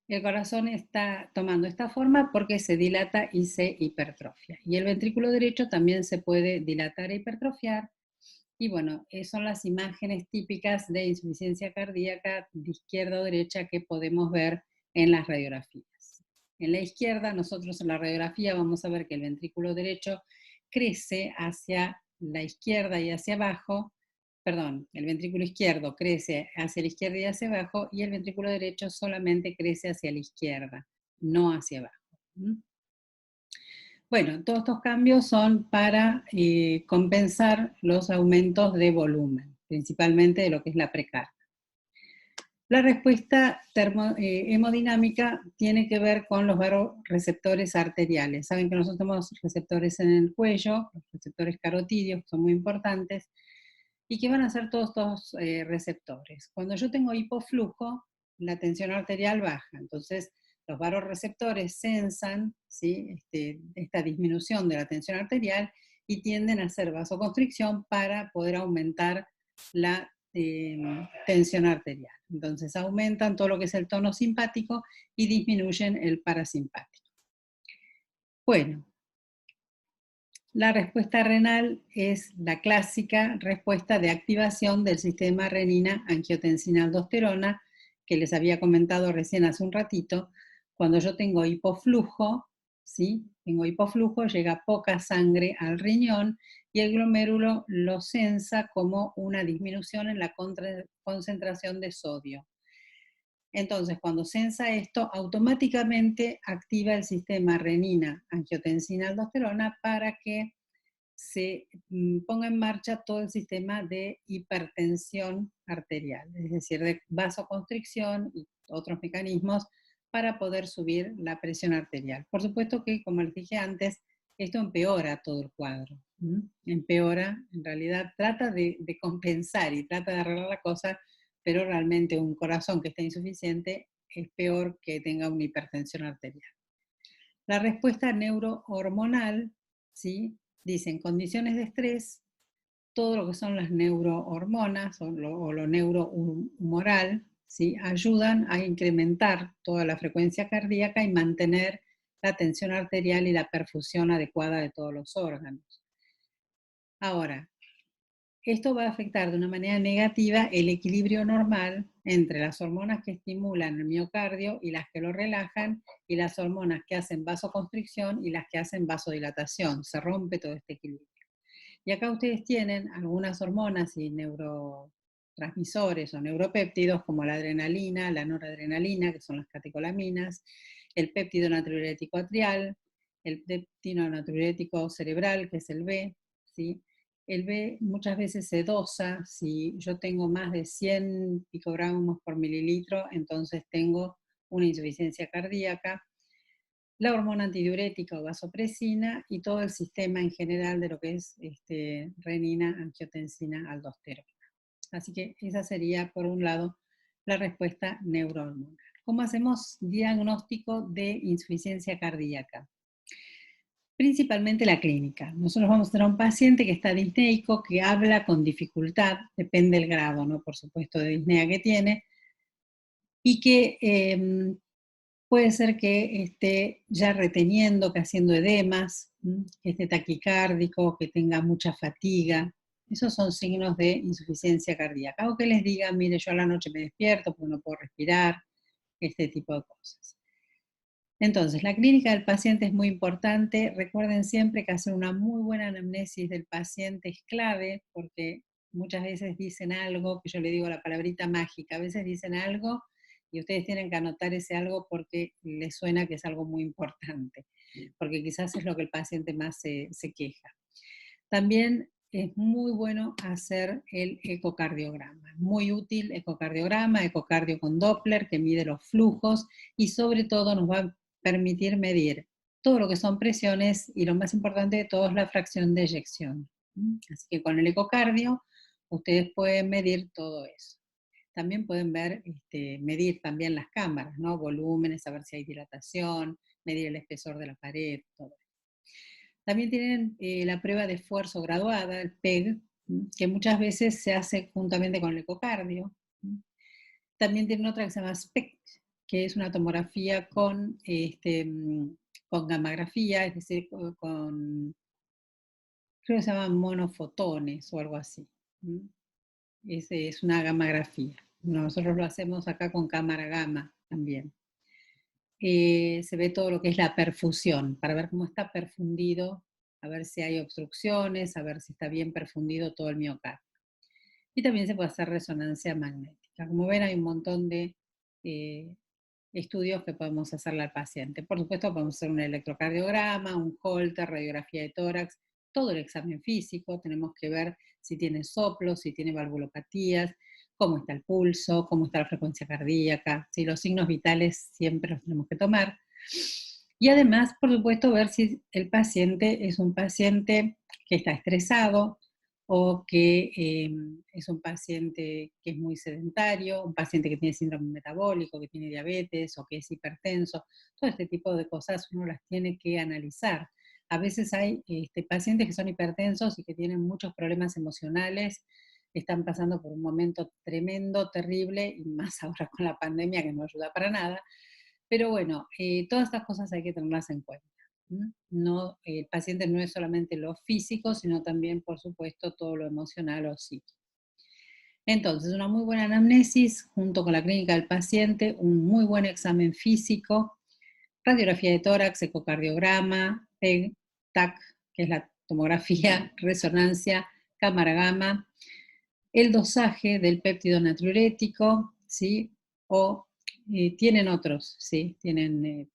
el corazón está tomando esta forma porque se dilata y se hipertrofia. Y el ventrículo derecho también se puede dilatar e hipertrofiar. Y bueno, son las imágenes típicas de insuficiencia cardíaca de izquierda o derecha que podemos ver en las radiografías. En la izquierda, nosotros en la radiografía vamos a ver que el ventrículo derecho crece hacia la izquierda y hacia abajo, perdón, el ventrículo izquierdo crece hacia la izquierda y hacia abajo, y el ventrículo derecho solamente crece hacia la izquierda, no hacia abajo. Bueno, todos estos cambios son para compensar los aumentos de volumen, principalmente de lo que es la precarga. La respuesta hemodinámica tiene que ver con los receptores arteriales. Saben que nosotros tenemos receptores en el cuello, los receptores carotídeos, que son muy importantes, ¿Y qué van a hacer todos estos receptores? Cuando yo tengo hipoflujo, la tensión arterial baja. Entonces, los vasoreceptores sensan, ¿sí?, esta disminución de la tensión arterial y tienden a hacer vasoconstricción para poder aumentar la tensión arterial. Entonces, aumentan todo lo que es el tono simpático y disminuyen el parasimpático. Bueno, la respuesta renal es la clásica respuesta de activación del sistema renina-angiotensina-aldosterona, que les había comentado recién hace un ratito. Cuando yo tengo hipoflujo, ¿sí? Tengo hipoflujo, llega poca sangre al riñón y el glomérulo lo sensa como una disminución en la concentración de sodio. Entonces, cuando sensa esto, automáticamente activa el sistema renina-angiotensina-aldosterona para que se ponga en marcha todo el sistema de hipertensión arterial, es decir, de vasoconstricción y otros mecanismos para poder subir la presión arterial. Por supuesto que, como les dije antes, esto empeora todo el cuadro. Empeora, en realidad trata de compensar y trata de arreglar la cosa, pero realmente un corazón que está insuficiente es peor que tenga una hipertensión arterial. La respuesta neurohormonal, ¿sí?, dice, en condiciones de estrés, todo lo que son las neurohormonas o lo neurohumoral, ¿sí?, ayudan a incrementar toda la frecuencia cardíaca y mantener la tensión arterial y la perfusión adecuada de todos los órganos. Ahora, esto va a afectar de una manera negativa el equilibrio normal entre las hormonas que estimulan el miocardio y las que lo relajan, y las hormonas que hacen vasoconstricción y las que hacen vasodilatación. Se rompe todo este equilibrio. Y acá ustedes tienen algunas hormonas y neurotransmisores o neuropéptidos como la adrenalina, la noradrenalina, que son las catecolaminas, el péptido natriurético atrial, el péptido natriurético cerebral, que es el B, ¿sí? El B muchas veces se dosa. Si yo tengo más de 100 picogramos por mililitro, entonces tengo una insuficiencia cardíaca. La hormona antidiurética o vasopresina y todo el sistema en general de lo que es renina, angiotensina, aldosterona. Así que esa sería, por un lado, la respuesta neurohormonal. ¿Cómo hacemos diagnóstico de insuficiencia cardíaca? Principalmente la clínica. Nosotros vamos a tener un paciente que está disneico, que habla con dificultad, depende del grado, ¿no?, por supuesto, de disnea que tiene, y que puede ser que esté ya reteniendo, que haciendo edemas, que esté taquicárdico, que tenga mucha fatiga. Esos son signos de insuficiencia cardíaca. O que les diga, mire, yo a la noche me despierto porque no puedo respirar, este tipo de cosas. Entonces, la clínica del paciente es muy importante. Recuerden siempre que hacer una muy buena anamnesis del paciente es clave, porque muchas veces dicen algo, que yo le digo la palabrita mágica, a veces dicen algo y ustedes tienen que anotar ese algo porque les suena que es algo muy importante, porque quizás es lo que el paciente más se queja. También es muy bueno hacer el ecocardiograma. Muy útil ecocardiograma, ecocardio con Doppler, que mide los flujos y sobre todo nos va a permitir medir todo lo que son presiones y lo más importante de todo es la fracción de eyección. Así que con el ecocardio ustedes pueden medir todo eso. También pueden ver, medir también las cámaras, ¿no?, volúmenes, saber si hay dilatación, medir el espesor de la pared, todo eso. También tienen la prueba de esfuerzo graduada, el PEG, que muchas veces se hace juntamente con el ecocardio. También tienen otra que se llama SPECT, que es una tomografía con gammagrafía, es decir, creo que se llaman monofotones o algo así. Es una gammagrafía. Nosotros lo hacemos acá con cámara gamma también. Se ve todo lo que es la perfusión, para ver cómo está perfundido, a ver si hay obstrucciones, a ver si está bien perfundido todo el miocardio. Y también se puede hacer resonancia magnética. Como ven, hay un montón de estudios que podemos hacerle al paciente. Por supuesto, podemos hacer un electrocardiograma, un Holter, radiografía de tórax, todo el examen físico. Tenemos que ver si tiene soplos, si tiene valvulopatías, cómo está el pulso, cómo está la frecuencia cardíaca. Si los signos vitales siempre los tenemos que tomar. Y además, por supuesto, ver si el paciente es un paciente que está estresado o que es un paciente que es muy sedentario, un paciente que tiene síndrome metabólico, que tiene diabetes o que es hipertenso. Todo este tipo de cosas uno las tiene que analizar. A veces hay pacientes que son hipertensos y que tienen muchos problemas emocionales, están pasando por un momento tremendo, terrible, y más ahora con la pandemia que no ayuda para nada. Pero bueno, todas estas cosas hay que tenerlas en cuenta. No, el paciente no es solamente lo físico, sino también, por supuesto, todo lo emocional o psíquico. Entonces, una muy buena anamnesis junto con la clínica del paciente, un muy buen examen físico, radiografía de tórax, ecocardiograma, PEG, TAC, que es la tomografía, resonancia, cámara gamma, el dosaje del péptido natriurético, ¿sí? O tienen otros, ¿sí? Tienen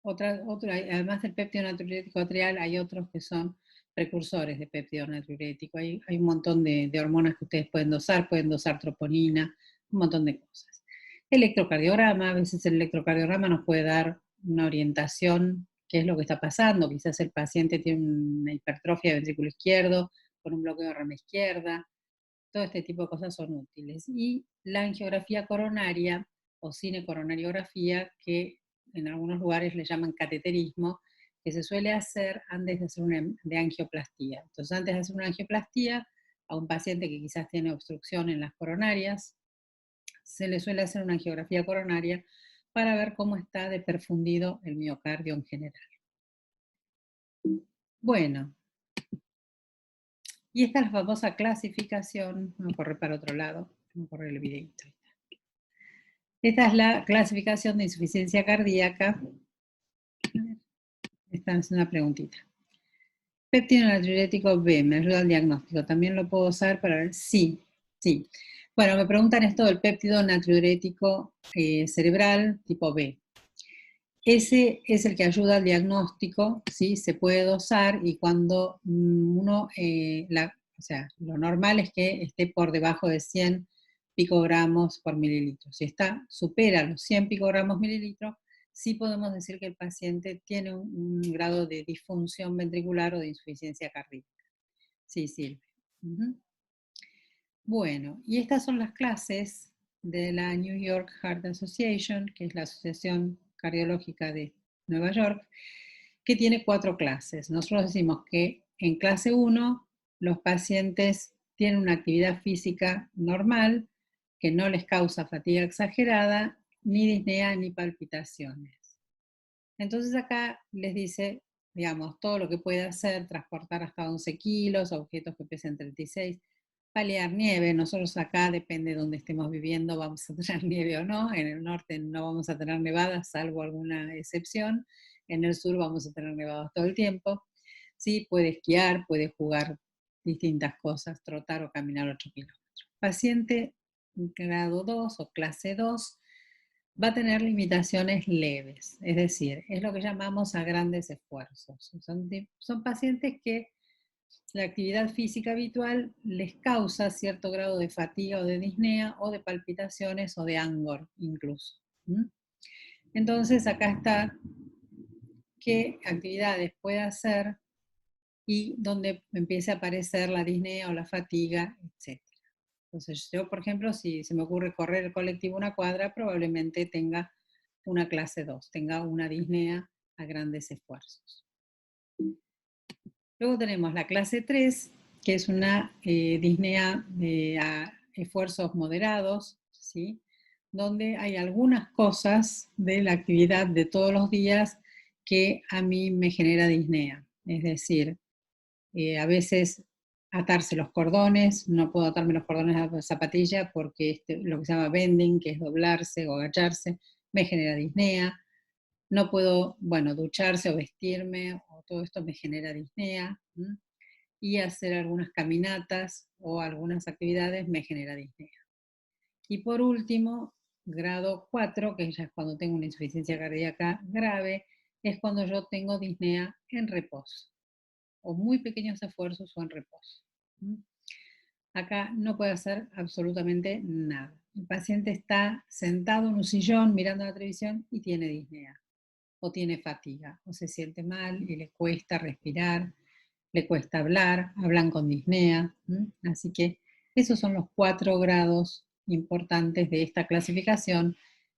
además del péptido natriurético atrial, hay otros que son precursores de péptido natriurético. Hay un montón de hormonas que ustedes pueden dosar troponina, un montón de cosas. Electrocardiograma, a veces el electrocardiograma nos puede dar una orientación, qué es lo que está pasando. Quizás el paciente tiene una hipertrofia del ventrículo izquierdo, con un bloqueo de rama izquierda. Todo este tipo de cosas son útiles. Y la angiografía coronaria o cinecoronariografía, que en algunos lugares le llaman cateterismo, que se suele hacer antes de hacer una de angioplastía. Entonces, antes de hacer una angioplastía, a un paciente que quizás tiene obstrucción en las coronarias, se le suele hacer una angiografía coronaria para ver cómo está de perfundido el miocardio en general. Bueno, y esta es la famosa clasificación. Vamos a correr para otro lado, vamos a correr el videito. Esta es la clasificación de insuficiencia cardíaca. Esta es una preguntita. Péptido natriurético B, me ayuda al diagnóstico. ¿También lo puedo usar para ver? Sí, sí. Bueno, me preguntan esto del péptido natriurético cerebral tipo B. Ese es el que ayuda al diagnóstico, ¿sí? Se puede dosar y cuando uno, o sea, lo normal es que esté por debajo de 100 picogramos por mililitro. Si supera los 100 picogramos mililitro, sí podemos decir que el paciente tiene un grado de disfunción ventricular o de insuficiencia cardíaca. Sí, sirve. Bueno, y estas son las clases de la New York Heart Association, que es la Asociación Cardiológica de Nueva York, que tiene 4 clases. Nosotros decimos que en clase 1 los pacientes tienen una actividad física normal, que no les causa fatiga exagerada, ni disnea ni palpitaciones. Entonces acá les dice, digamos, todo lo que puede hacer, transportar hasta 11 kilos, objetos que pesen 36, paliar nieve. Nosotros acá, depende de donde estemos viviendo, vamos a tener nieve o no. En el norte no vamos a tener nevadas, salvo alguna excepción. En el sur vamos a tener nevadas todo el tiempo. Sí, puede esquiar, puede jugar distintas cosas, trotar o caminar 8 kilómetros. Paciente grado 2 o clase 2 va a tener limitaciones leves, es decir, es lo que llamamos a grandes esfuerzos. Son pacientes que la actividad física habitual les causa cierto grado de fatiga o de disnea o de palpitaciones o de angor incluso. Entonces acá está qué actividades puede hacer y donde empiece a aparecer la disnea o la fatiga, etc. Entonces yo, por ejemplo, si se me ocurre correr el colectivo una cuadra, probablemente tenga una clase 2, tenga una disnea a grandes esfuerzos. Luego tenemos la clase 3, que es una disnea a esfuerzos moderados, ¿sí? Donde hay algunas cosas de la actividad de todos los días que a mí me genera disnea. Es decir, a veces atarse los cordones, no puedo atarme los cordones a la zapatilla porque lo que se llama bending, que es doblarse o agacharse, me genera disnea. No puedo, bueno, ducharse o vestirme, o todo esto me genera disnea. Y hacer algunas caminatas o algunas actividades me genera disnea. Y por último, grado 4, que ya es cuando tengo una insuficiencia cardíaca grave, es cuando yo tengo disnea en reposo, o muy pequeños esfuerzos o en reposo. Acá no puede hacer absolutamente nada. El paciente está sentado en un sillón mirando la televisión y tiene disnea, o tiene fatiga, o se siente mal y le cuesta respirar. le cuesta hablar, hablan con disnea. Así que esos son los 4 grados importantes de esta clasificación.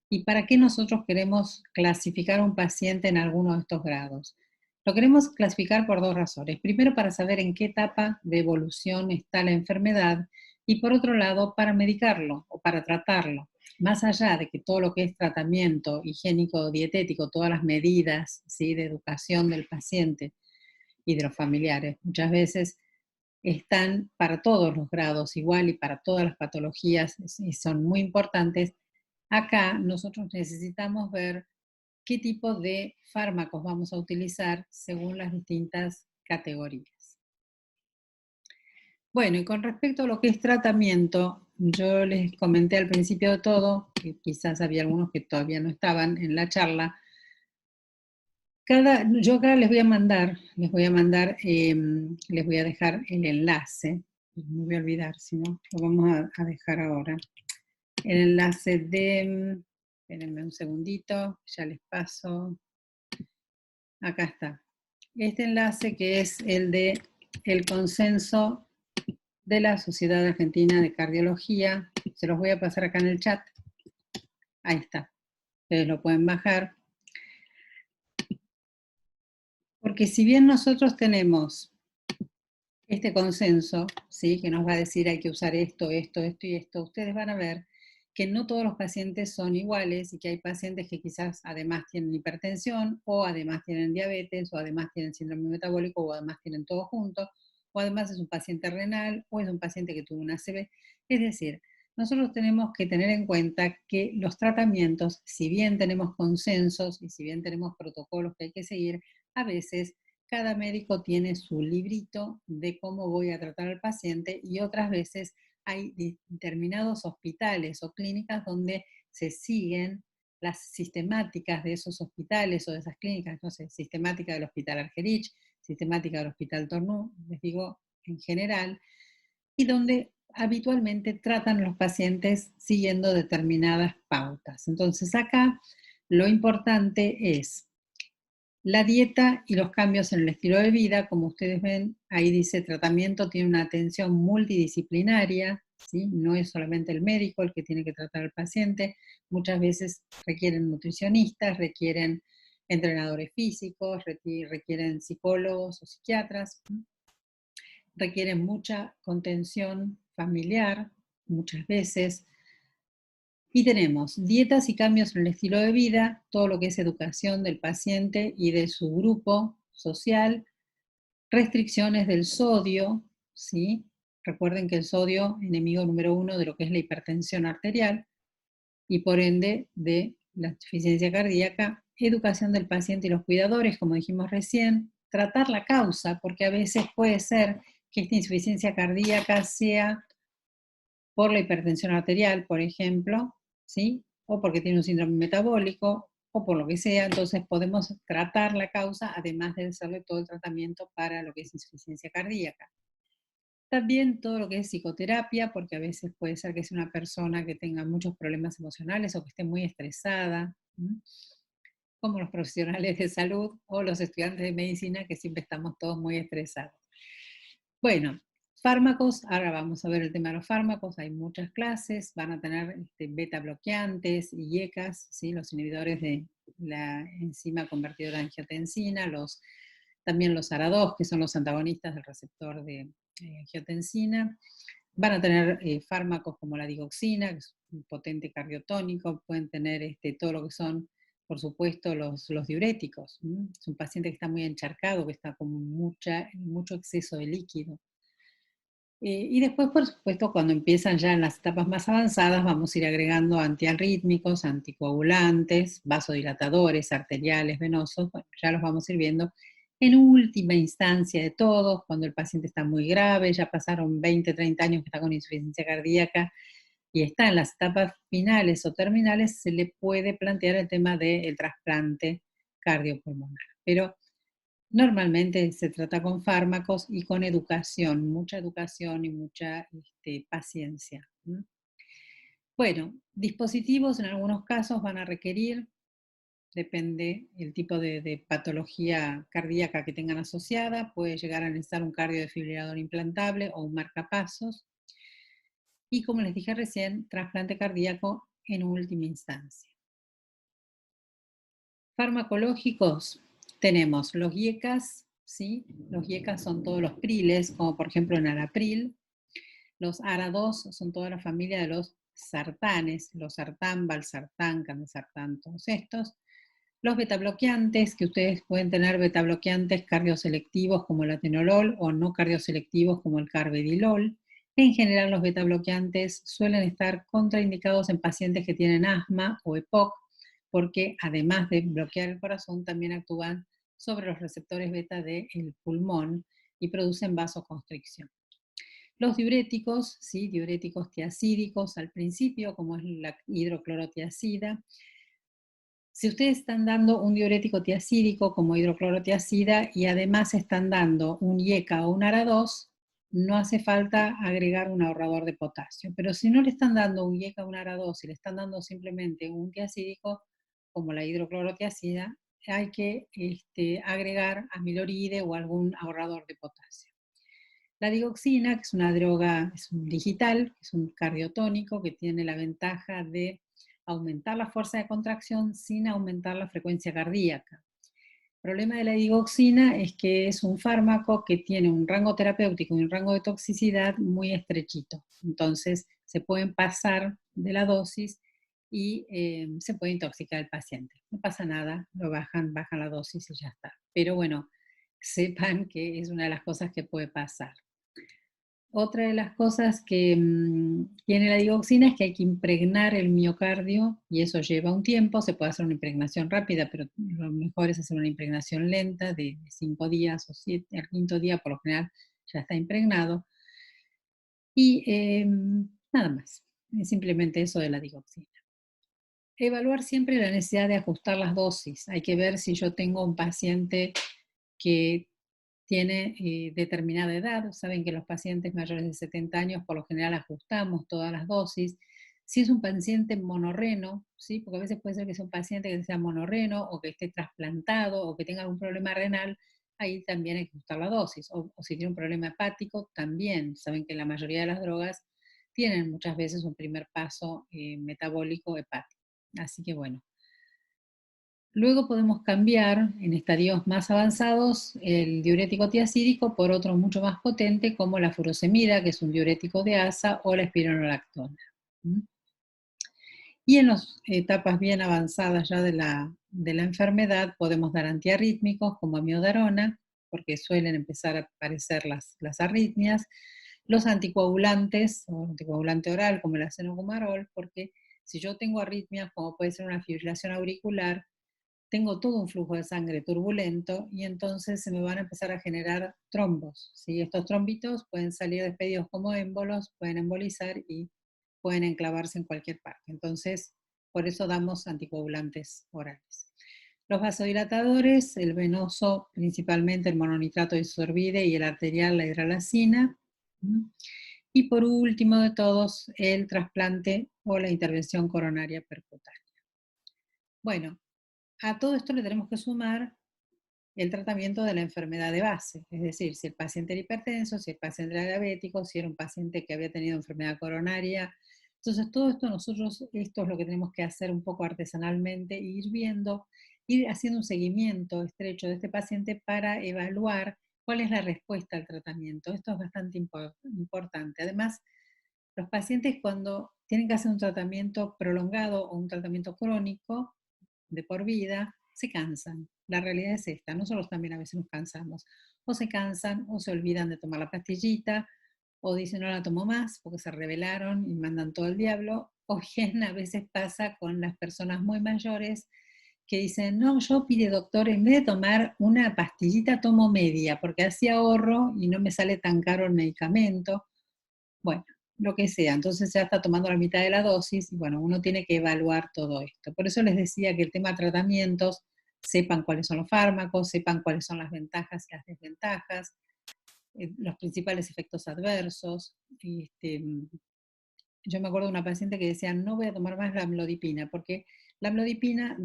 ¿Y para qué nosotros queremos clasificar a un paciente en alguno de estos grados? Lo queremos clasificar por 2 razones. Primero, para saber en qué etapa de evolución está la enfermedad y por otro lado, para medicarlo o para tratarlo. Más allá de que todo lo que es tratamiento higiénico, dietético, todas las medidas, ¿sí?, de educación del paciente y de los familiares, muchas veces están para todos los grados igual y para todas las patologías y son muy importantes. Acá nosotros necesitamos ver qué tipo de fármacos vamos a utilizar según las distintas categorías. Bueno, y con respecto a lo que es tratamiento, yo les comenté al principio de todo, que quizás había algunos que todavía no estaban en la charla. Yo acá les voy a dejar el enlace, no me voy a olvidar, si no, lo vamos a dejar ahora. El enlace espérenme un segundito, ya les paso. Acá está. Este enlace que es el de el consenso de la Sociedad Argentina de Cardiología. Se los voy a pasar acá en el chat. Ahí está. Ustedes lo pueden bajar. Porque si bien nosotros tenemos este consenso, ¿sí?, que nos va a decir hay que usar esto, esto, esto y esto, ustedes van a ver que no todos los pacientes son iguales y que hay pacientes que quizás además tienen hipertensión o además tienen diabetes o además tienen síndrome metabólico o además tienen todo junto o además es un paciente renal o es un paciente que tuvo una ACV. Es decir, nosotros tenemos que tener en cuenta que los tratamientos, si bien tenemos consensos y si bien tenemos protocolos que hay que seguir, a veces cada médico tiene su librito de cómo voy a tratar al paciente y otras veces hay determinados hospitales o clínicas donde se siguen las sistemáticas de esos hospitales o de esas clínicas, no sé, sistemática del Hospital Argerich, sistemática del Hospital Tornú, les digo en general, y donde habitualmente tratan a los pacientes siguiendo determinadas pautas. Entonces acá lo importante es la dieta y los cambios en el estilo de vida. Como ustedes ven, ahí dice tratamiento, tiene una atención multidisciplinaria, ¿sí? No es solamente el médico el que tiene que tratar al paciente, muchas veces requieren nutricionistas, requieren entrenadores físicos, requieren psicólogos o psiquiatras, requieren mucha contención familiar muchas veces. Y tenemos dietas y cambios en el estilo de vida, todo lo que es educación del paciente y de su grupo social, restricciones del sodio, ¿sí? Recuerden que el sodio, enemigo número 1 de lo que es la hipertensión arterial y por ende de la insuficiencia cardíaca, educación del paciente y los cuidadores, como dijimos recién, tratar la causa, porque a veces puede ser que esta insuficiencia cardíaca sea por la hipertensión arterial, por ejemplo, ¿sí? O porque tiene un síndrome metabólico, o por lo que sea, entonces podemos tratar la causa, además de hacerle todo el tratamiento para lo que es insuficiencia cardíaca. También todo lo que es psicoterapia, porque a veces puede ser que sea una persona que tenga muchos problemas emocionales o que esté muy estresada, como los profesionales de salud o los estudiantes de medicina, que siempre estamos todos muy estresados. Bueno, fármacos, ahora vamos a ver el tema de los fármacos, hay muchas clases, van a tener beta bloqueantes y IECAS, ¿sí?, los inhibidores de la enzima convertidora de angiotensina, también los ARA2, que son los antagonistas del receptor de angiotensina. Van a tener fármacos como la digoxina, que es un potente cardiotónico, pueden tener todo lo que son, por supuesto, los diuréticos. Es un paciente que está muy encharcado, que está con mucho exceso de líquido. Y después, por supuesto, cuando empiezan ya en las etapas más avanzadas, vamos a ir agregando antiarrítmicos, anticoagulantes, vasodilatadores, arteriales, venosos, bueno, ya los vamos a ir viendo. En última instancia de todos, cuando el paciente está muy grave, ya pasaron 20, 30 años que está con insuficiencia cardíaca y está en las etapas finales o terminales, se le puede plantear el tema del trasplante cardiopulmonar. Pero normalmente se trata con fármacos y con educación, mucha educación y mucha paciencia. Bueno, dispositivos en algunos casos van a requerir depende el tipo de patología cardíaca que tengan asociada, puede llegar a necesitar un cardiodefibrilador implantable o un marcapasos, y como les dije recién, trasplante cardíaco en última instancia. Farmacológicos, tenemos los IECAS, ¿sí? Los IECAS son todos los priles, como por ejemplo enalapril. Los ARA2 son toda la familia de los sartanes, los sartán, valsartán, candesartán, todos estos. Los betabloqueantes, que ustedes pueden tener betabloqueantes cardioselectivos como el atenolol o no cardioselectivos como el carvedilol. En general, los betabloqueantes suelen estar contraindicados en pacientes que tienen asma o EPOC, porque además de bloquear el corazón, también actúan sobre los receptores beta del pulmón y producen vasoconstricción. Los diuréticos, ¿sí? Diuréticos tiacídicos al principio, como es la hidroclorotiacida. Si ustedes están dando un diurético tiacídico como hidroclorotiacida y además están dando un IECA o un ARA2, no hace falta agregar un ahorrador de potasio. Pero si no le están dando un IECA o un ARA2 y le están dando simplemente un tiacídico, como la hidroclorotiacida, hay que agregar amiloride o algún ahorrador de potasio. La digoxina, que es una droga, es un digital, es un cardiotónico que tiene la ventaja de aumentar la fuerza de contracción sin aumentar la frecuencia cardíaca. El problema de la digoxina es que es un fármaco que tiene un rango terapéutico y un rango de toxicidad muy estrechito. Entonces, se pueden pasar de la dosis y se puede intoxicar el paciente. No pasa nada, lo bajan la dosis y ya está. Pero bueno, sepan que es una de las cosas que puede pasar. Otra de las cosas que tiene la digoxina es que hay que impregnar el miocardio y eso lleva un tiempo. Se puede hacer una impregnación rápida, pero lo mejor es hacer una impregnación lenta de 5 días o 7. Al quinto día, por lo general, ya está impregnado. Y nada más. Es simplemente eso de la digoxina. Evaluar siempre la necesidad de ajustar las dosis. Hay que ver si yo tengo un paciente que tiene determinada edad. Saben que los pacientes mayores de 70 años por lo general ajustamos todas las dosis. Si es un paciente monorreno, ¿sí? Porque a veces puede ser que sea un paciente que sea monorreno o que esté trasplantado o que tenga algún problema renal, ahí también hay que ajustar la dosis. O si tiene un problema hepático, también. Saben que la mayoría de las drogas tienen muchas veces un primer paso metabólico hepático. Así que bueno, luego podemos cambiar en estadios más avanzados el diurético tiacídico por otro mucho más potente como la furosemida, que es un diurético de asa, o la espironolactona. Y en las etapas bien avanzadas ya de la enfermedad podemos dar antiarrítmicos como amiodarona, porque suelen empezar a aparecer las arritmias, los anticoagulantes o anticoagulante oral como el acenocumarol, porque si yo tengo arritmias como puede ser una fibrilación auricular, tengo todo un flujo de sangre turbulento y entonces se me van a empezar a generar trombos, ¿sí? Estos trombitos pueden salir despedidos como émbolos, pueden embolizar y pueden enclavarse en cualquier parte. Entonces, por eso damos anticoagulantes orales. Los vasodilatadores, el venoso, principalmente el mononitrato de isosorbide y el arterial, la hidralazina. Y por último de todos, el trasplante o la intervención coronaria percutánea. Bueno, a todo esto le tenemos que sumar el tratamiento de la enfermedad de base, es decir, si el paciente era hipertenso, si el paciente era diabético, si era un paciente que había tenido enfermedad coronaria. Entonces, todo esto esto es lo que tenemos que hacer un poco artesanalmente, ir viendo, ir haciendo un seguimiento estrecho de este paciente para evaluar cuál es la respuesta al tratamiento. Esto es bastante importante. Además, los pacientes cuando tienen que hacer un tratamiento prolongado o un tratamiento crónico, de por vida, se cansan. La realidad es esta, nosotros también a veces nos cansamos. O se cansan o se olvidan de tomar la pastillita, o dicen no la tomo más porque se rebelaron y mandan todo el diablo. O bien a veces pasa con las personas muy mayores que dicen, no, yo pide doctor, en vez de tomar una pastillita tomo media porque así ahorro y no me sale tan caro el medicamento. Bueno, lo que sea. Entonces ya está tomando la mitad de la dosis y bueno, uno tiene que evaluar todo esto. Por eso les decía que el tema de tratamientos, sepan cuáles son los fármacos, sepan cuáles son las ventajas y las desventajas, los principales efectos adversos. Yo me acuerdo de una paciente que decía, no voy a tomar más la amlodipina, porque La amlodipina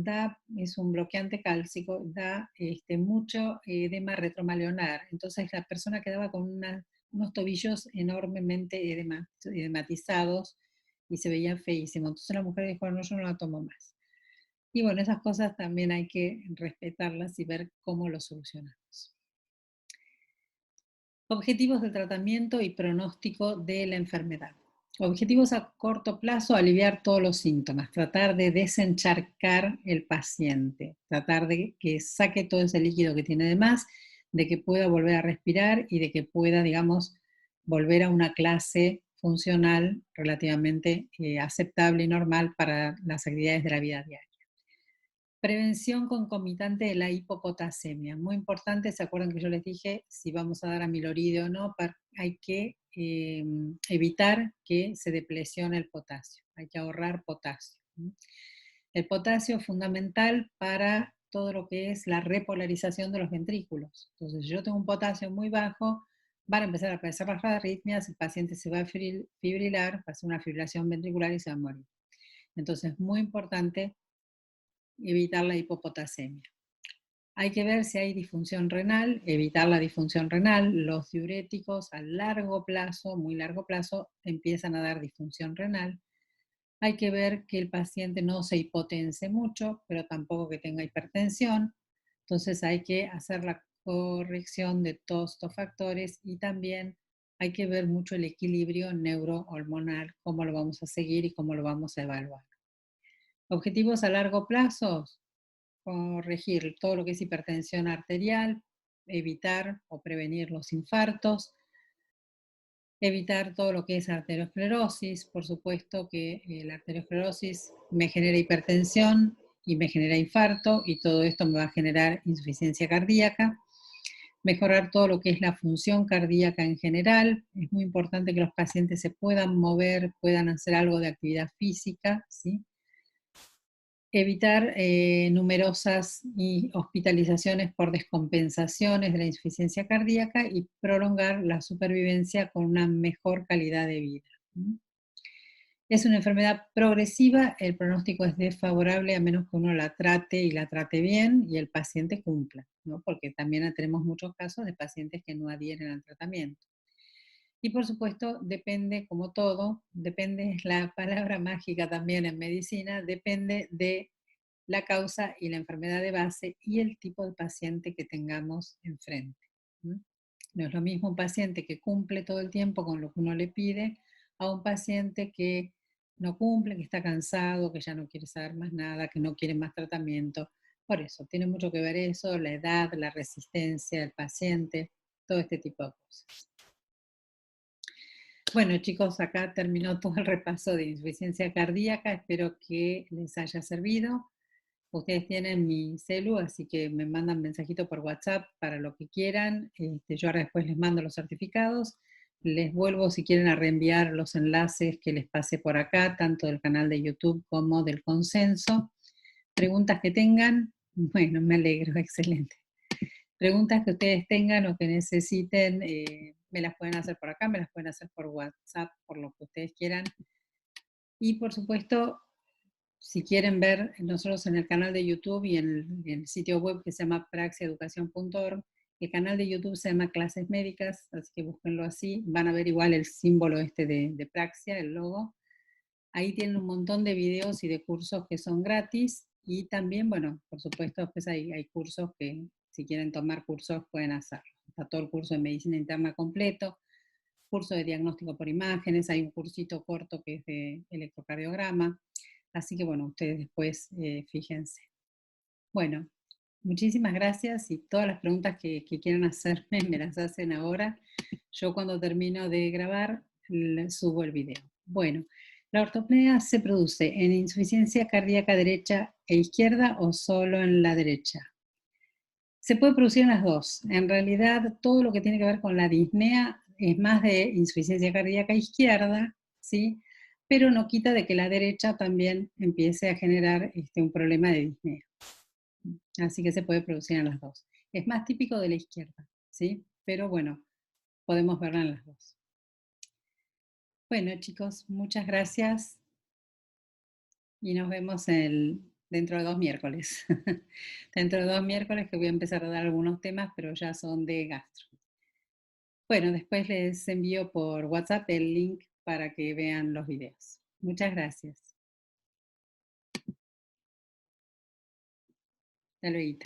es un bloqueante cálcico, da mucho edema retromaleonar. Entonces la persona quedaba con unos tobillos enormemente edematizados y se veía feísimo. Entonces la mujer dijo, no, yo no la tomo más. Y bueno, esas cosas también hay que respetarlas y ver cómo lo solucionamos. Objetivos de tratamiento y pronóstico de la enfermedad. Objetivos a corto plazo, aliviar todos los síntomas, tratar de desencharcar el paciente, tratar de que saque todo ese líquido que tiene de más, de que pueda volver a respirar y de que pueda, digamos, volver a una clase funcional relativamente aceptable y normal para las actividades de la vida diaria. Prevención concomitante de la hipopotasemia. Muy importante, ¿se acuerdan que yo les dije si vamos a dar amiloride o no? Hay que evitar que se depresione el potasio, hay que ahorrar potasio. El potasio es fundamental para todo lo que es la repolarización de los ventrículos. Entonces, si yo tengo un potasio muy bajo, van a empezar a aparecer las arritmias, el paciente se va a fibrilar, va a hacer una fibrilación ventricular y se va a morir. Entonces, muy importante evitar la hipopotasemia. Hay que ver si hay disfunción renal, evitar la disfunción renal. Los diuréticos a largo plazo, muy largo plazo, empiezan a dar disfunción renal. Hay que ver que el paciente no se hipotense mucho, pero tampoco que tenga hipertensión. Entonces hay que hacer la corrección de todos estos factores y también hay que ver mucho el equilibrio neurohormonal, cómo lo vamos a seguir y cómo lo vamos a evaluar. Objetivos a largo plazo, corregir todo lo que es hipertensión arterial, evitar o prevenir los infartos, evitar todo lo que es arteriosclerosis. Por supuesto que la arteriosclerosis me genera hipertensión y me genera infarto y todo esto me va a generar insuficiencia cardíaca. Mejorar todo lo que es la función cardíaca en general. Es muy importante que los pacientes se puedan mover, puedan hacer algo de actividad física, ¿sí? Evitar numerosas hospitalizaciones por descompensaciones de la insuficiencia cardíaca y prolongar la supervivencia con una mejor calidad de vida. Es una enfermedad progresiva, el pronóstico es desfavorable a menos que uno la trate y la trate bien y el paciente cumpla, ¿no? Porque también tenemos muchos casos de pacientes que no adhieren al tratamiento. Y por supuesto, depende, como todo, depende, es la palabra mágica también en medicina, depende de la causa y la enfermedad de base y el tipo de paciente que tengamos enfrente. No es lo mismo un paciente que cumple todo el tiempo con lo que uno le pide a un paciente que no cumple, que está cansado, que ya no quiere saber más nada, que no quiere más tratamiento. Por eso, tiene mucho que ver eso, la edad, la resistencia del paciente, todo este tipo de cosas. Bueno, chicos, acá terminó todo el repaso de insuficiencia cardíaca. Espero que les haya servido. Ustedes tienen mi celu, así que me mandan mensajito por WhatsApp para lo que quieran. Yo ahora después les mando los certificados. Les vuelvo, si quieren, a reenviar los enlaces que les pasé por acá, tanto del canal de YouTube como del consenso. Preguntas que tengan, bueno, me alegro, excelente. Preguntas que ustedes tengan o que necesiten, me las pueden hacer por acá, me las pueden hacer por WhatsApp, por lo que ustedes quieran. Y por supuesto, si quieren ver nosotros en el canal de YouTube y en el sitio web que se llama praxiaeducación.org, el canal de YouTube se llama Clases Médicas, así que búsquenlo así. Van a ver igual el símbolo este de Praxia, el logo. Ahí tienen un montón de videos y de cursos que son gratis. Y también, bueno, por supuesto, después hay cursos que si quieren tomar cursos pueden hacerlo. Está todo el curso de medicina interna completo, curso de diagnóstico por imágenes, hay un cursito corto que es de electrocardiograma. Así que bueno, ustedes después fíjense. Bueno, muchísimas gracias y todas las preguntas que quieran hacerme me las hacen ahora. Yo cuando termino de grabar subo el video. Bueno, la ortopnea se produce en insuficiencia cardíaca derecha e izquierda o solo en la derecha. Se puede producir en las dos. En realidad, todo lo que tiene que ver con la disnea es más de insuficiencia cardíaca izquierda, ¿sí? Pero no quita de que la derecha también empiece a generar un problema de disnea. Así que se puede producir en las dos. Es más típico de la izquierda, ¿sí? Pero bueno, podemos verla en las dos. Bueno, chicos, muchas gracias y nos vemos dentro de 2 miércoles. Dentro de 2 miércoles que voy a empezar a dar algunos temas, pero ya son de gastro. Bueno, después les envío por WhatsApp el link para que vean los videos. Muchas gracias. Hasta luego.